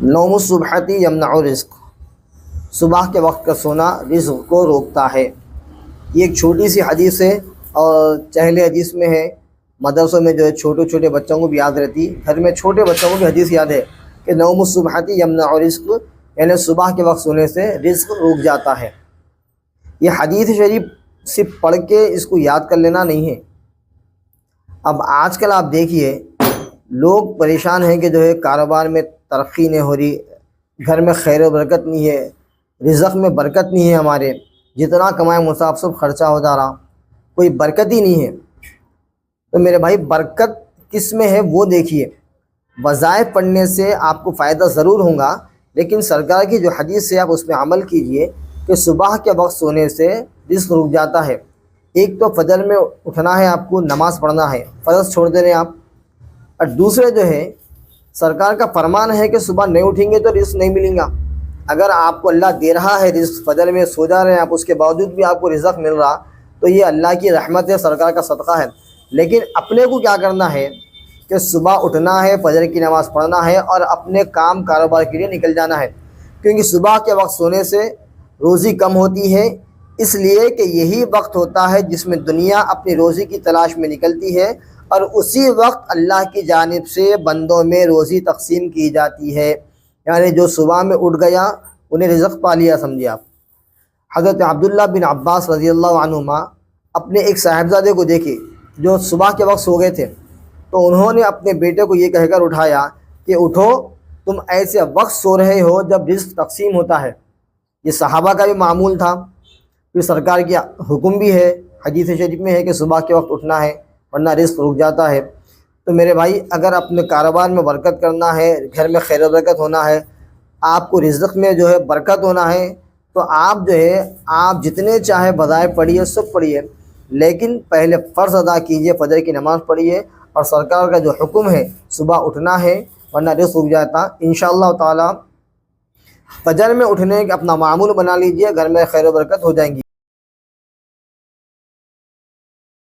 نوم الصبحتی یمنع رزق، صبح کے وقت کا سونا رزق کو روکتا ہے۔ یہ ایک چھوٹی سی حدیث ہے، اور چہل حدیث میں ہے، مدرسوں میں جو ہے چھوٹے چھوٹے بچوں کو بھی یاد رہتی، گھر میں چھوٹے بچوں کو بھی حدیث یاد ہے کہ نوم الصبحتی یمنع رزق، یعنی صبح کے وقت سونے سے رزق رک جاتا ہے۔ یہ حدیث شریف صرف پڑھ کے اس کو یاد کر لینا نہیں ہے۔ اب آج کل آپ دیکھیے لوگ پریشان ہیں کہ جو ہے کاروبار میں ترقی نہیں ہو رہی، گھر میں خیر و برکت نہیں ہے، رزق میں برکت نہیں ہے، ہمارے جتنا کمائے مصاب سب خرچہ ہو جا رہا، کوئی برکت ہی نہیں ہے۔ تو میرے بھائی برکت کس میں ہے وہ دیکھیے۔ وظائف پڑھنے سے آپ کو فائدہ ضرور ہوگا، لیکن سرکار کی جو حدیث ہے آپ اس پہ عمل کیجئے کہ صبح کے وقت سونے سے رزق رک جاتا ہے۔ ایک تو فجر میں اٹھنا ہے، آپ کو نماز پڑھنا ہے، فرض چھوڑ دے رہے ہیں آپ، اور دوسرے جو ہے سرکار کا فرمان ہے کہ صبح نہیں اٹھیں گے تو رزق نہیں ملیں گا۔ اگر آپ کو اللہ دے رہا ہے رزق، فجر میں سو جا رہے ہیں آپ، اس کے باوجود بھی آپ کو رزق مل رہا، تو یہ اللہ کی رحمت ہے، سرکار کا صدقہ ہے۔ لیکن اپنے کو کیا کرنا ہے کہ صبح اٹھنا ہے، فجر کی نماز پڑھنا ہے، اور اپنے کام کاروبار کے لیے نکل جانا ہے، کیونکہ صبح کے وقت سونے سے روزی کم ہوتی ہے، اس لیے کہ یہی وقت ہوتا ہے جس میں دنیا اپنی روزی کی تلاش میں نکلتی ہے، اور اسی وقت اللہ کی جانب سے بندوں میں روزی تقسیم کی جاتی ہے۔ یعنی جو صبح میں اٹھ گیا انہیں رزق پا لیا، سمجھے آپ۔ حضرت عبداللہ بن عباس رضی اللہ عنہما اپنے ایک صاحبزادے کو دیکھے جو صبح کے وقت سو گئے تھے، تو انہوں نے اپنے بیٹے کو یہ کہہ کر اٹھایا کہ اٹھو، تم ایسے وقت سو رہے ہو جب رزق تقسیم ہوتا ہے۔ یہ صحابہ کا بھی معمول تھا، پھر سرکار کی حکم بھی ہے، حدیث شریف میں ہے کہ صبح کے وقت اٹھنا ہے ورنہ رزق رک جاتا ہے۔ تو میرے بھائی اگر اپنے کاروبار میں برکت کرنا ہے، گھر میں خیر و برکت ہونا ہے، آپ کو رزق میں جو ہے برکت ہونا ہے، تو آپ جو ہے آپ جتنے چاہے وظائف پڑھیے، سب پڑھیے، لیکن پہلے فرض ادا کیجئے، فجر کی نماز پڑھیے، اور سرکار کا جو حکم ہے صبح اٹھنا ہے ورنہ رزق رک جاتا۔ انشاءاللہ تعالی فجر میں اٹھنے کا اپنا معمول بنا لیجئے، گھر میں خیر و برکت ہو جائیں گی۔